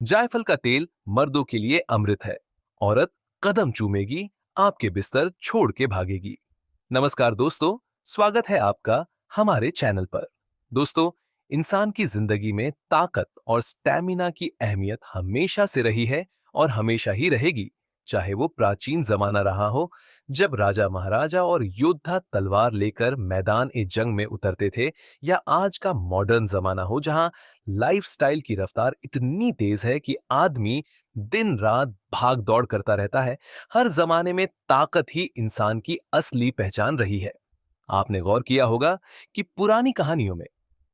जायफल का तेल मर्दों के लिए अमृत है। औरत कदम चूमेगी, आपके बिस्तर छोड़ के भागेगी। नमस्कार दोस्तों, स्वागत है आपका हमारे चैनल पर। दोस्तों, इंसान की जिंदगी में ताकत और स्टैमिना की अहमियत हमेशा से रही है और हमेशा ही रहेगी। चाहे वो प्राचीन जमाना रहा हो, जब राजा महाराजा और योद्धा तलवार लेकर मैदान ए जंग में उतरते थे, या आज का मॉडर्न जमाना हो जहां लाइफस्टाइल की रफ्तार इतनी तेज है कि आदमी दिन रात भाग दौड़ करता रहता है। हर जमाने में ताकत ही इंसान की असली पहचान रही है। आपने गौर किया होगा कि पुरानी कहानियों में,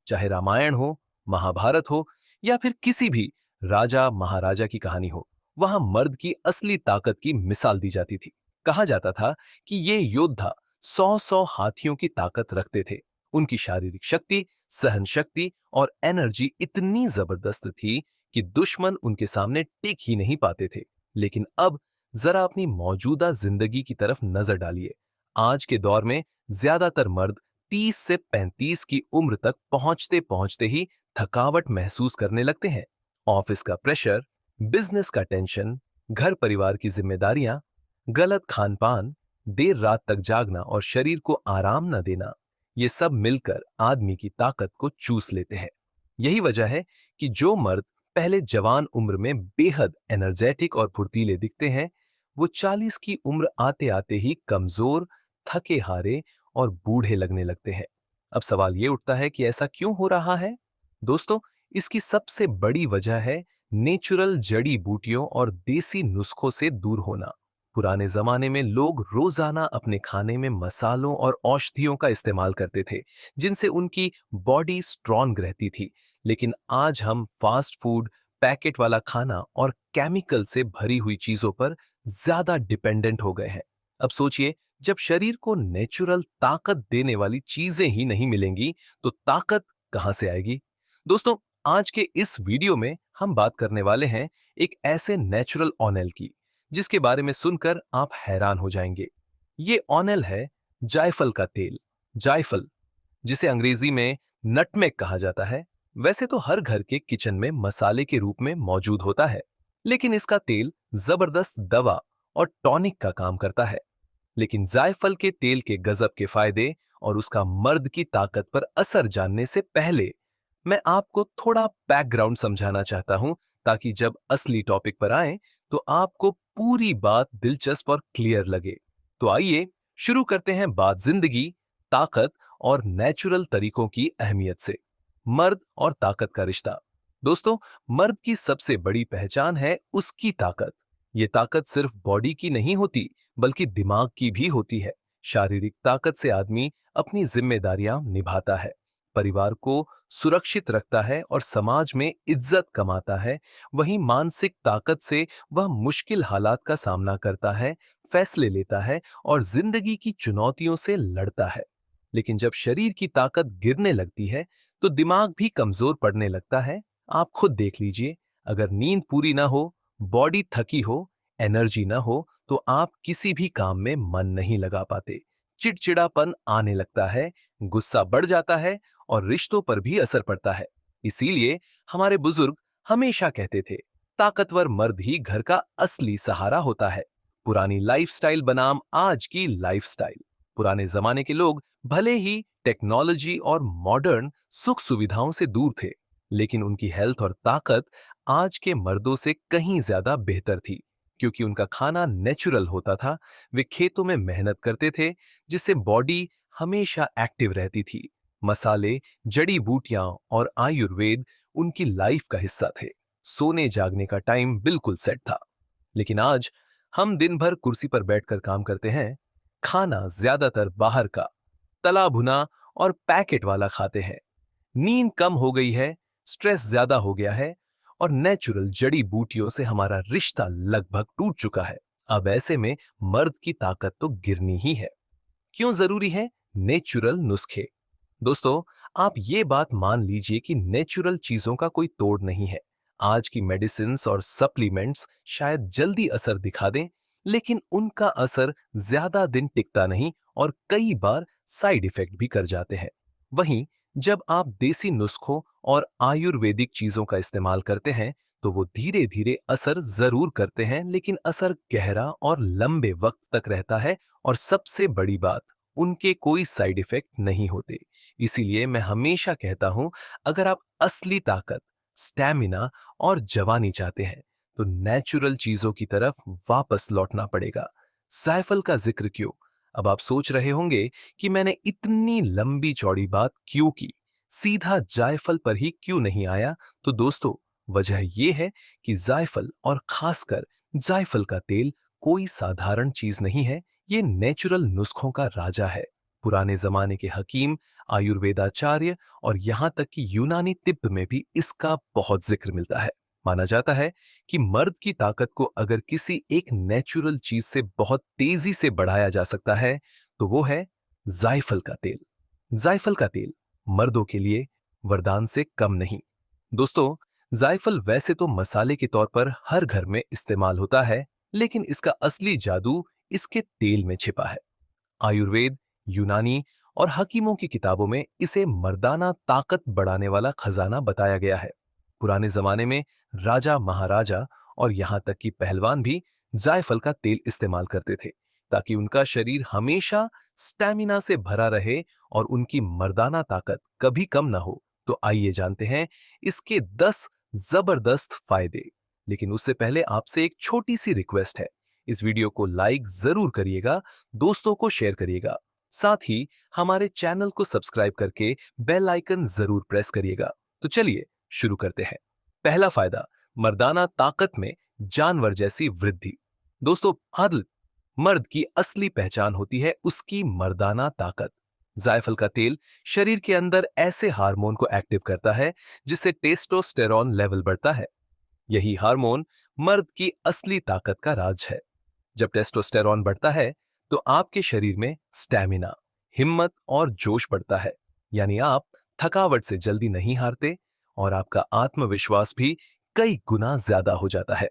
चाहे रामायण हो, महाभारत हो, या फिर किसी भी राजा महाराजा की कहानी हो, वहां मर्द की असली ताकत की मिसाल दी जाती थी। कहा जाता था कि ये योद्धा 100-100 हाथियों की ताकत रखते थे। उनकी शारीरिक शक्ति, सहन शक्ति और एनर्जी इतनी जबरदस्त थी कि दुश्मन उनके सामने टिक ही नहीं पाते थे। लेकिन अब जरा अपनी मौजूदा जिंदगी की तरफ नजर डालिए। आज के दौर में ज्यादातर मर्द 30 से 35 की उम्र तक पहुंचते पहुंचते ही थकावट महसूस करने लगते हैं। ऑफिस का प्रेशर, बिजनेस का टेंशन, घर परिवार की जिम्मेदारियां, गलत खान पान, देर रात तक जागना और शरीर को आराम न देना, ये सब मिलकर आदमी की ताकत को चूस लेते हैं। यही वजह है कि जो मर्द पहले जवान उम्र में बेहद एनर्जेटिक और फुर्तीले दिखते हैं, वो 40 की उम्र आते आते ही कमजोर, थके हारे और बूढ़े लगने लगते हैं। अब सवाल ये उठता है कि ऐसा क्यों हो रहा है? दोस्तों, इसकी सबसे बड़ी वजह है नेचुरल जड़ी बूटियों और देसी नुस्खों से दूर होना। पुराने जमाने में लोग रोजाना अपने खाने में मसालों और औषधियों का इस्तेमाल करते थे, जिनसे उनकी बॉडी स्ट्रॉन्ग रहती थी। लेकिन आज हम फास्ट फूड, पैकेट वाला खाना और केमिकल से भरी हुई चीजों पर ज्यादा डिपेंडेंट हो गए हैं। अब सोचिए, जब शरीर को नेचुरल ताकत देने वाली चीजें ही नहीं मिलेंगी, तो ताकत कहां से आएगी? दोस्तों, आज के इस वीडियो में हम बात करने वाले हैं एक ऐसे नेचुरल ऑनेल की, जिसके बारे में सुनकर आप हैरान हो जाएंगे। ये ऑनेल है जायफल का तेल। जायफल, जिसे अंग्रेजी में नटमेग कहा जाता है, वैसे तो हर घर के किचन में मसाले के रूप में मौजूद होता है, लेकिन इसका तेल जबरदस्त दवा और टॉनिक का काम करता है। लेकिन जायफल के तेल के गजब के फायदे और उसका मर्द की ताकत पर असर जानने से पहले मैं आपको थोड़ा बैकग्राउंड समझाना चाहता हूं, ताकि जब असली टॉपिक पर आए तो आपको पूरी बात दिलचस्प और क्लियर लगे। तो आइए शुरू करते हैं बात जिंदगी, ताकत और नेचुरल तरीकों की अहमियत से। मर्द और ताकत का रिश्ता। दोस्तों, मर्द की सबसे बड़ी पहचान है उसकी ताकत। ये ताकत सिर्फ बॉडी की नहीं होती, बल्कि दिमाग की भी होती है। शारीरिक ताकत से आदमी अपनी जिम्मेदारियां निभाता है, परिवार को सुरक्षित रखता है और समाज में इज्जत कमाता है। वहीं मानसिक ताकत से वह मुश्किल हालात का सामना करता है, फैसले लेता है और जिंदगी की चुनौतियों से लड़ता है। लेकिन जब शरीर की ताकत गिरने लगती है, तो दिमाग भी कमजोर पड़ने लगता है। आप खुद देख लीजिए, अगर नींद पूरी ना हो, बॉडी थकी हो, एनर्जी ना हो, तो आप किसी भी काम में मन नहीं लगा पाते। चिड़चिड़ापन आने लगता है, गुस्सा बढ़ जाता है और रिश्तों पर भी असर पड़ता है। इसीलिए हमारे बुजुर्ग हमेशा कहते थे, ताकतवर मर्द ही घर का असली सहारा होता है। पुरानी लाइफस्टाइल बनाम आज की लाइफस्टाइल। पुराने जमाने के लोग भले ही टेक्नोलॉजी और मॉडर्न सुख सुविधाओं से दूर थे, लेकिन उनकी हेल्थ और ताकत आज के मर्दों से कहीं ज्यादा बेहतर थी, क्योंकि उनका खाना नेचुरल होता था। वे खेतों में मेहनत करते थे, जिससे बॉडी हमेशा एक्टिव रहती थी। मसाले, जड़ी बूटियां और आयुर्वेद उनकी लाइफ का हिस्सा थे। सोने जागने का टाइम बिल्कुल सेट था। लेकिन आज हम दिन भर कुर्सी पर बैठकर काम करते हैं, खाना ज्यादातर बाहर का, तला भुना और पैकेट वाला खाते हैं। नींद कम हो गई है, स्ट्रेस ज्यादा हो गया है और नेचुरल जड़ी बूटियों से हमारा रिश्ता लगभग टूट चुका है। अब ऐसे में मर्द की ताकत तो गिरनी ही है। क्यों जरूरी है नेचुरल नुस्खे? दोस्तों, आप ये बात मान लीजिए कि नेचुरल चीजों का कोई तोड़ नहीं है। आज की मेडिसिन्स और सप्लीमेंट्स शायद जल्दी असर दिखा दें, लेकिन उनका असर ज्यादा दिन टिकता नहीं और कई बार साइड इफेक्ट भी कर जाते हैं। वहीं जब आप देसी नुस्खों और आयुर्वेदिक चीजों का इस्तेमाल करते हैं, तो वो धीरे धीरे असर जरूर करते हैं, लेकिन असर गहरा और लंबे वक्त तक रहता है। और सबसे बड़ी बात, उनके कोई साइड इफेक्ट नहीं होते। इसीलिए मैं हमेशा कहता हूं, अगर आप असली ताकत, स्टैमिना और जवानी चाहते हैं तो नेचुरल चीजों की तरफ वापस लौटना पड़ेगा। जायफल का जिक्र क्यों? अब आप सोच रहे होंगे कि मैंने इतनी लंबी चौड़ी बात क्यों की, सीधा जायफल पर ही क्यों नहीं आया? तो दोस्तों, वजह यह है कि जायफल और खासकर जायफल का तेल कोई साधारण चीज नहीं है। ये नेचुरल नुस्खों का राजा है। पुराने जमाने के हकीम, आयुर्वेदाचार्य और यहां तक कि यूनानी तिब्ब में भी इसका बहुत जिक्र मिलता है। माना जाता है कि मर्द की ताकत को अगर किसी एक नेचुरल चीज से बहुत तेजी से बढ़ाया जा सकता है तो वो है जायफल का तेल। जायफल का तेल मर्दों के लिए वरदान से कम नहीं। दोस्तों, जायफल वैसे तो मसाले के तौर पर हर घर में इस्तेमाल होता है, लेकिन इसका असली जादू इसके तेल में छिपा है। आयुर्वेद, यूनानी और हकीमों की किताबों में इसे मर्दाना ताकत बढ़ाने वाला खजाना बताया गया है। पुराने जमाने में राजा, महाराजा और यहां तक कि पहलवान भी जायफल का तेल इस्तेमाल करते थे, ताकि उनका शरीर हमेशा स्टैमिना से भरा रहे और उनकी मर्दाना ताकत कभी कम ना हो। तो आइए जानते हैं इसके 10 जबरदस्त फायदे। लेकिन उससे पहले आपसे एक छोटी सी रिक्वेस्ट है, इस वीडियो को लाइक जरूर करिएगा, दोस्तों को शेयर करिएगा, साथ ही हमारे चैनल को सब्सक्राइब करके बेल आइकन जरूर प्रेस करिएगा। तो चलिए शुरू करते हैं। पहला फायदा, मर्दाना ताकत में जानवर जैसी वृद्धि। दोस्तों, आदत मर्द की असली पहचान होती है उसकी मर्दाना ताकत। जायफल का तेल शरीर के अंदर ऐसे हार्मोन को एक्टिव करता है जिससे टेस्टोस्टेरॉन लेवल बढ़ता है। यही हार्मोन मर्द की असली ताकत का राज है। जब टेस्टोस्टेरॉन बढ़ता है तो आपके शरीर में स्टैमिना, हिम्मत और जोश बढ़ता है। यानी आप थकावट से जल्दी नहीं हारते और आपका आत्मविश्वास भी कई गुना ज्यादा हो जाता है।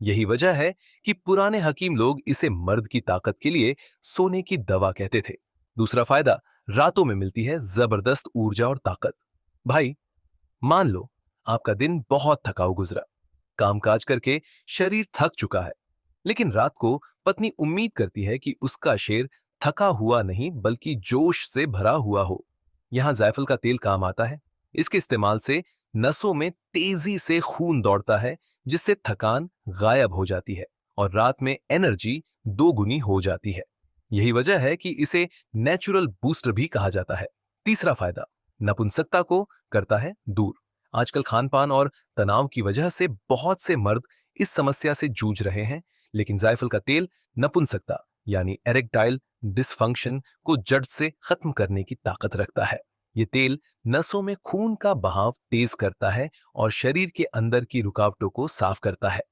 यही वजह है कि पुराने हकीम लोग इसे मर्द की ताकत के लिए सोने की दवा कहते थे। दूसरा फायदा, रातों में मिलती है जबरदस्त ऊर्जा और ताकत। भाई, मान लो आपका दिन बहुत थकाऊ गुजरा, कामकाज करके शरीर थक चुका है, लेकिन रात को पत्नी उम्मीद करती है कि उसका शेर थका हुआ नहीं बल्कि जोश से भरा हुआ हो। यहां जायफल का तेल काम आता है। इसके इस्तेमाल से नसों में तेजी से खून दौड़ता है, जिससे थकान गायब हो जाती है और रात में एनर्जी दोगुनी हो जाती है। यही वजह है कि इसे नेचुरल बूस्टर भी कहा जाता है। तीसरा फायदा, नपुंसकता को करता है दूर। आजकल खान पान और तनाव की वजह से बहुत से मर्द इस समस्या से जूझ रहे हैं, लेकिन जायफल का तेल नपुंसकता यानी एरेक्टाइल डिसफंक्शन को जड़ से खत्म करने की ताकत रखता है। ये तेल नसों में खून का बहाव तेज करता है और शरीर के अंदर की रुकावटों को साफ करता है।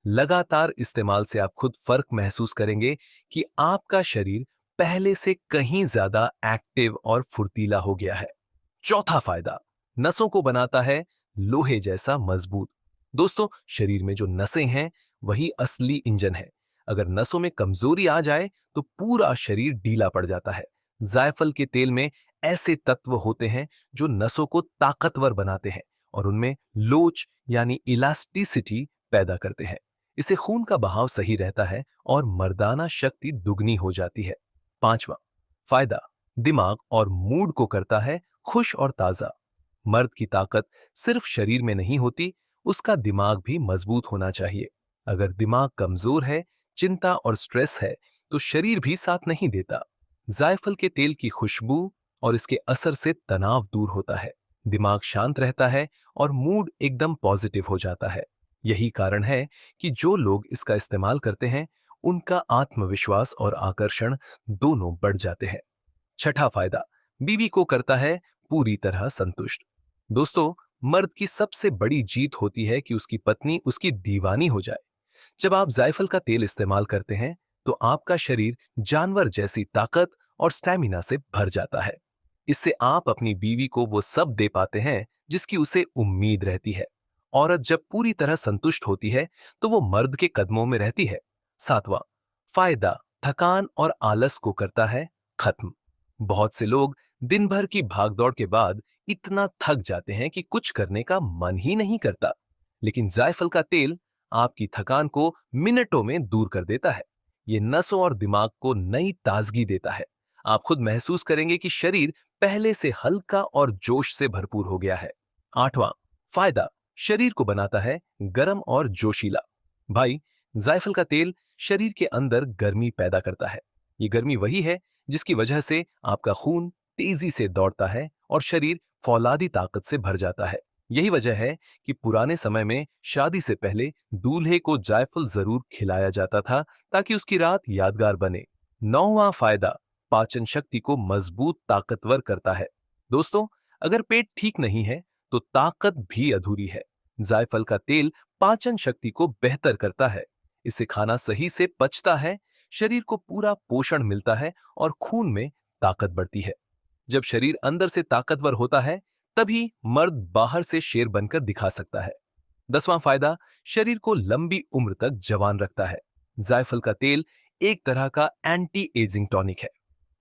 लगातार इस्तेमाल से आप खुद फर्क महसूस करेंगे कि आपका शरीर पहले से कहीं ज्यादा एक्टिव और फुर्तीला हो गया है। चौथा फायदा, नसों को बनाता है लोहे जैसा मजबूत। दोस्तों, शरीर में जो नसें हैं वही असली इंजन है। अगर नसों में कमजोरी आ जाए तो पूरा शरीर ढीला पड़ जाता है। जायफल के तेल में ऐसे तत्व होते हैं जो नसों को ताकतवर बनाते हैं और उनमें लोच यानी इलास्टिसिटी पैदा करते हैं। इससे खून का बहाव सही रहता है और मर्दाना शक्ति दुगनी हो जाती है। पांचवा फायदा, दिमाग और मूड को करता है खुश और ताजा। मर्द की ताकत सिर्फ शरीर में नहीं होती, उसका दिमाग भी मजबूत होना चाहिए। अगर दिमाग कमजोर है, चिंता और स्ट्रेस है, तो शरीर भी साथ नहीं देता। जायफल के तेल की खुशबू और इसके असर से तनाव दूर होता है, दिमाग शांत रहता है और मूड एकदम पॉजिटिव हो जाता है। यही कारण है कि जो लोग इसका इस्तेमाल करते हैं उनका आत्मविश्वास और आकर्षण दोनों बढ़ जाते हैं। छठा फायदा, बीवी को करता है पूरी तरह संतुष्ट। दोस्तों, मर्द की सबसे बड़ी जीत होती है कि उसकी पत्नी उसकी दीवानी हो जाए। जब आप जायफल का तेल इस्तेमाल करते हैं तो आपका शरीर जानवर जैसी ताकत और स्टैमिना से भर जाता है। इससे आप अपनी बीवी को वो सब दे पाते हैं जिसकी उसे उम्मीद रहती है। औरत जब पूरी तरह संतुष्ट होती है तो वो मर्द के कदमों में रहती है। सातवां फायदा, थकान और आलस को करता है खत्म। बहुत से लोग दिन भर की भागदौड़ के बाद इतना थक जाते हैं कि कुछ करने का मन ही नहीं करता, लेकिन जायफल का तेल आपकी थकान को मिनटों में दूर कर देता है। ये नसों और दिमाग को नई ताजगी देता है। आप खुद महसूस करेंगे कि शरीर पहले से हल्का और जोश से भरपूर हो गया है। आठवां फायदा, शरीर को बनाता है गर्म और जोशीला। भाई, जायफल का तेल शरीर के अंदर गर्मी पैदा करता है। ये गर्मी वही है जिसकी वजह से आपका खून तेजी से दौड़ता है और शरीर फौलादी ताकत से भर जाता है। यही वजह है कि पुराने समय में शादी से पहले दूल्हे को जायफल जरूर खिलाया जाता था ताकि उसकी रात यादगार बने। नौवां फायदा, पाचन शक्ति को मजबूत ताकतवर करता है। दोस्तों, अगर पेट ठीक नहीं है तो ताकत भी अधूरी है। जायफल का तेल पाचन शक्ति को बेहतर करता है। इससे खाना सही से पचता है, शरीर को पूरा पोषण मिलता है और खून में ताकत बढ़ती है। जब शरीर अंदर से ताकतवर होता है, तभी मर्द बाहर से शेर बनकर दिखा सकता है। 10वां फायदा, शरीर को लंबी उम्र तक जवान रखता है। जायफल का तेल एक तरह का एंटी एजिंग टॉनिक है।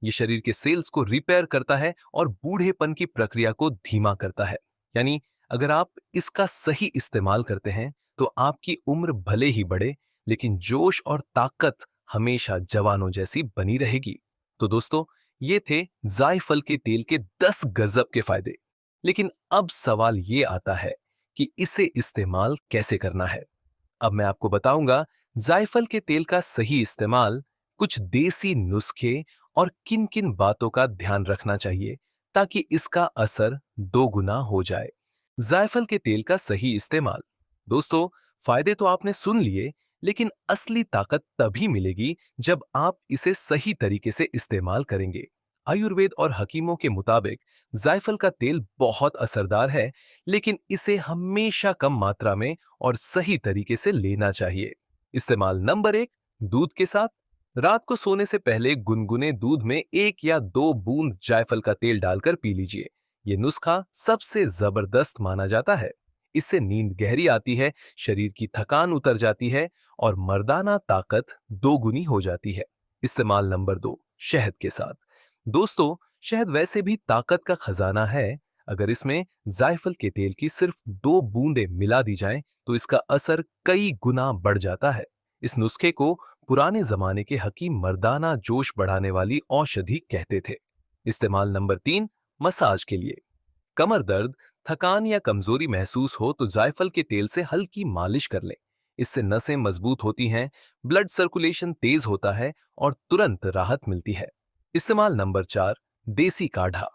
ये शरीर के सेल्स को रिपेयर करता है और बूढ़ेपन की प्रक्रिया को धीमा करता है। यानी अगर आप इसका सही इस्तेमाल करते हैं तो आपकी उम्र भले ही बढ़े, लेकिन जोश और ताकत हमेशा जवानों जैसी बनी रहेगी। तो दोस्तों, ये थे जायफल के तेल के 10 गजब के फायदे। लेकिन अब सवाल ये आता है कि इसे इस्तेमाल कैसे करना है। अब मैं आपको बताऊंगा जायफल के तेल का सही इस्तेमाल, कुछ देसी नुस्खे और किन किन बातों का ध्यान रखना चाहिए ताकि इसका असर दोगुना हो जाए। जायफल के तेल का सही इस्तेमाल। दोस्तों, फायदे तो आपने सुन लिए, लेकिन असली ताकत तभी मिलेगी जब आप इसे सही तरीके से इस्तेमाल करेंगे। आयुर्वेद और हकीमों के मुताबिक जायफल का तेल बहुत असरदार है, लेकिन इसे हमेशा कम मात्रा में और सही तरीके से लेना चाहिए। इस्तेमाल नंबर 1, दूध के साथ। रात को सोने से पहले गुनगुने दूध में 1 या 2 बूंद जायफल का तेल डालकर पी लीजिए। ये नुस्खा सबसे जबरदस्त माना जाता है। इससे नींद गहरी आती है, शरीर की थकान उतर जाती है और मर्दाना ताकत दोगुनी हो जाती है। इस्तेमाल नंबर 2, शहद के साथ। दोस्तों, शहद वैसे भी ताकत का खजाना है। अगर इसमें जायफल के तेल की सिर्फ 2 बूंदें मिला दी जाएं, तो इसका असर कई गुना बढ़ जाता है। इस नुस्खे को पुराने जमाने के हकीम मर्दाना जोश बढ़ाने वाली औषधि कहते थे। इस्तेमाल नंबर 3, मसाज के लिए। कमर दर्द, थकान या कमजोरी महसूस हो तो जायफल के तेल से हल्की मालिश कर लें। इससे नसें मजबूत होती हैं, ब्लड सर्कुलेशन तेज होता है और तुरंत राहत मिलती है। इस्तेमाल नंबर 4, देसी काढ़ा।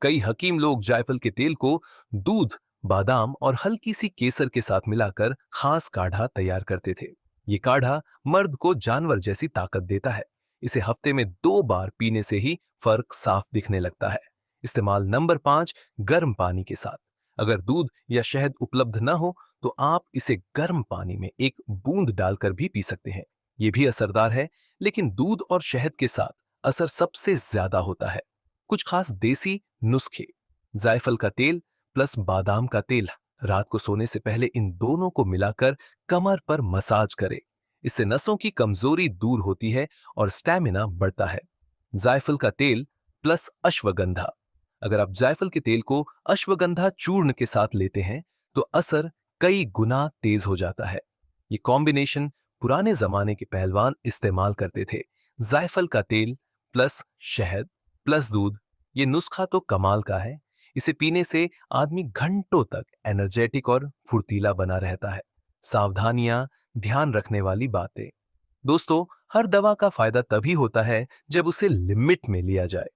कई हकीम लोग जायफल के तेल को दूध, बादाम और हल्की सी केसर के साथ मिलाकर खास काढ़ा तैयार करते थे। ये काढ़ा मर्द को जानवर जैसी ताकत देता है। इसे हफ्ते में 2 बार पीने से ही फर्क साफ दिखने लगता है। इस्तेमाल नंबर 5, गर्म पानी के साथ। अगर दूध या शहद उपलब्ध न हो तो आप इसे गर्म पानी में 1 बूंद डालकर भी पी सकते हैं। ये भी असरदार है, लेकिन दूध और शहद के साथ असर सबसे ज्यादा होता है। कुछ खास देसी नुस्खे। जायफल का तेल प्लस बादाम का तेल। रात को सोने से पहले इन दोनों को मिलाकर कमर पर मसाज करें। इससे नसों की कमजोरी दूर होती है और स्टैमिना बढ़ता है। जायफल का तेल प्लस अश्वगंधा। अगर आप जायफल के तेल को अश्वगंधा चूर्ण के साथ लेते हैं तो असर कई गुना तेज हो जाता है। ये कॉम्बिनेशन पुराने जमाने के पहलवान इस्तेमाल करते थे। जायफल का तेल प्लस शहद प्लस दूध। ये नुस्खा तो कमाल का है। इसे पीने से आदमी घंटों तक एनर्जेटिक और फुर्तीला बना रहता है। सावधानियां, ध्यान रखने वाली बातें। दोस्तों, हर दवा का फायदा तभी होता है जब उसे लिमिट में लिया जाए।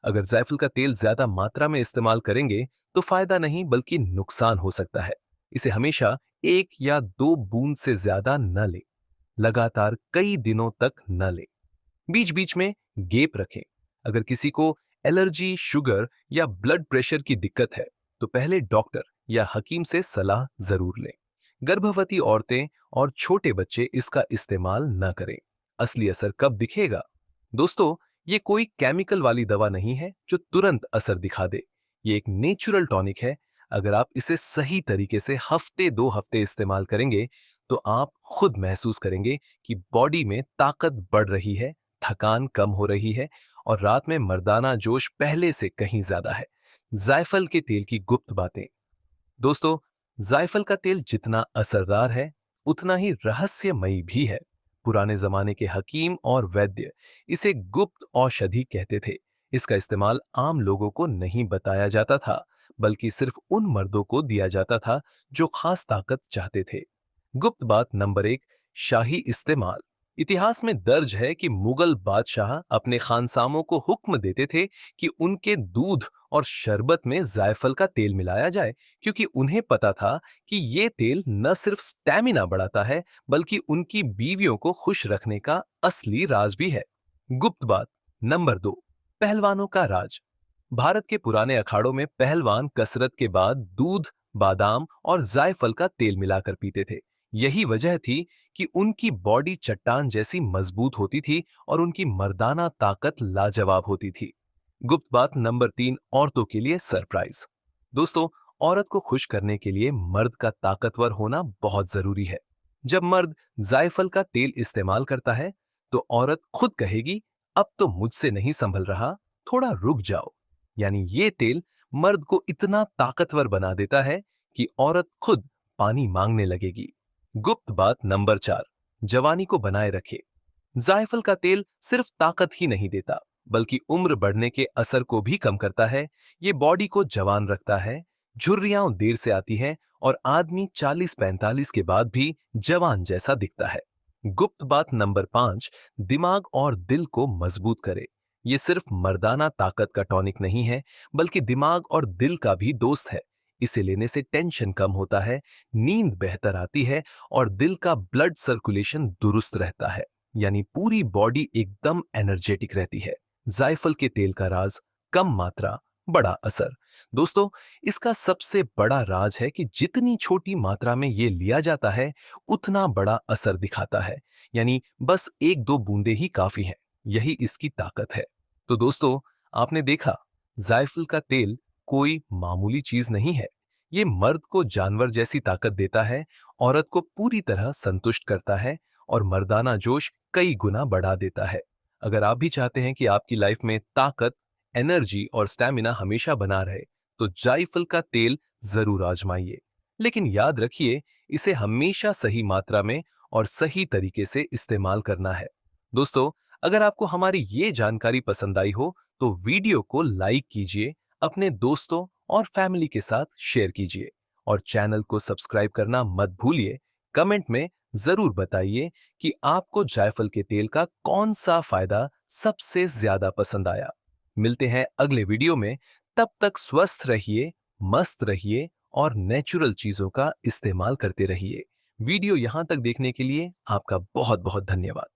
अगर जायफल का तेल ज्यादा मात्रा में इस्तेमाल करेंगे तो फायदा नहीं बल्कि नुकसान हो सकता है। इसे हमेशा 1 या 2 बूंद से ज्यादा न ले। लगातार कई दिनों तक न ले। बीच बीच में गैप रखें। अगर किसी को एलर्जी, शुगर या ब्लड प्रेशर की दिक्कत है तो पहले डॉक्टर या हकीम से सलाह जरूर लें। गर्भवती औरतें और छोटे बच्चे इसका इस्तेमाल न करें। असली असर कब दिखेगा? दोस्तों, ये कोई केमिकल वाली दवा नहीं है जो तुरंत असर दिखा दे। ये एक नेचुरल टॉनिक है। अगर आप इसे सही तरीके से हफ्ते 2 हफ्ते इस्तेमाल करेंगे तो आप खुद महसूस करेंगे कि बॉडी में ताकत बढ़ रही है, थकान कम हो रही है और रात में मर्दाना जोश पहले से कहीं ज्यादा है। जायफल के तेल की गुप्त बातें। दोस्तों, जायफल का तेल जितना असरदार है, उतना ही रहस्यमयी भी है। पुराने जमाने के हकीम और वैद्य इसे गुप्त औषधि कहते थे। इसका इस्तेमाल आम लोगों को नहीं बताया जाता था, बल्कि सिर्फ उन मर्दों को दिया जाता था जो खास ताकत चाहते थे। गुप्त बात नंबर एक, शाही इस्तेमाल। इतिहास में दर्ज है कि मुगल बादशाह अपने खानसामों को हुक्म देते थे कि उनके दूध और शरबत में जायफल का तेल मिलाया जाए, क्योंकि उन्हें पता था कि ये तेल न सिर्फ स्टैमिना बढ़ाता है, बल्कि उनकी बीवियों को खुश रखने का असली राज भी है। गुप्त बात नंबर दो, पहलवानों का राज। भारत के पुराने अखाड़ों में पहलवान कसरत के बाद दूध, बादाम और जायफल का तेल मिलाकर पीते थे। यही वजह थी कि उनकी बॉडी चट्टान जैसी मजबूत होती थी और उनकी मर्दाना ताकत लाजवाब होती थी। गुप्त बात नंबर तीन, औरतों के लिए सरप्राइज। दोस्तों, औरत को खुश करने के लिए मर्द का ताकतवर होना बहुत जरूरी है। जब मर्द जायफल का तेल इस्तेमाल करता है, तो औरत खुद कहेगी, अब तो मुझसे नहीं संभल रहा, थोड़ा रुक जाओ। यानी ये तेल मर्द को इतना ताकतवर बना देता है कि औरत खुद पानी मांगने लगेगी। गुप्त बात नंबर चार, जवानी को बनाए रखे। जायफल का तेल सिर्फ ताकत ही नहीं देता, बल्कि उम्र बढ़ने के असर को भी कम करता है। ये बॉडी को जवान रखता है, झुर्रियां देर से आती हैं और आदमी 40-45 के बाद भी जवान जैसा दिखता है। गुप्त बात नंबर पांच, दिमाग और दिल को मजबूत करे। ये सिर्फ मर्दाना ताकत का टॉनिक नहीं है, बल्कि दिमाग और दिल का भी दोस्त है। इसे लेने से टेंशन कम होता है, नींद बेहतर आती है और दिल का ब्लड सर्कुलेशन दुरुस्त रहता है। यानी पूरी बॉडी एकदम एनर्जेटिक रहती है। जायफल के तेल का राज, कम मात्रा, बड़ा असर। दोस्तों, इसका सबसे बड़ा राज है कि जितनी छोटी मात्रा में ये लिया जाता है, उतना बड़ा असर दिखाता है। यानी बस एक दो बूंदे ही काफी हैं। यही इसकी ताकत है। तो दोस्तों, आपने देखा, जायफल का तेल कोई मामूली चीज नहीं है। ये मर्द को जानवर जैसी ताकत देता है, औरत को पूरी तरह संतुष्ट करता है और मर्दाना जोश कई गुना बढ़ा देता है। अगर आप भी चाहते हैं कि आपकी लाइफ में ताकत, एनर्जी और स्टैमिना हमेशा बना रहे, तो जायफल का तेल जरूर आजमाइए। लेकिन याद रखिए, इसे हमेशा सही मात्रा में और सही तरीके से इस्तेमाल करना है। दोस्तों, अगर आपको हमारी ये जानकारी पसंद आई हो, तो वीडियो को लाइक कीजिए, अपने दोस्तों और फैमिली के साथ शेयर कीजिए और चैनल को सब्सक्राइब करना मत भूलिए। कमेंट में जरूर बताइए कि आपको जायफल के तेल का कौन सा फायदा सबसे ज्यादा पसंद आया। मिलते हैं अगले वीडियो में। तब तक स्वस्थ रहिए, मस्त रहिए और नेचुरल चीजों का इस्तेमाल करते रहिए। वीडियो यहां तक देखने के लिए आपका बहुत बहुत धन्यवाद।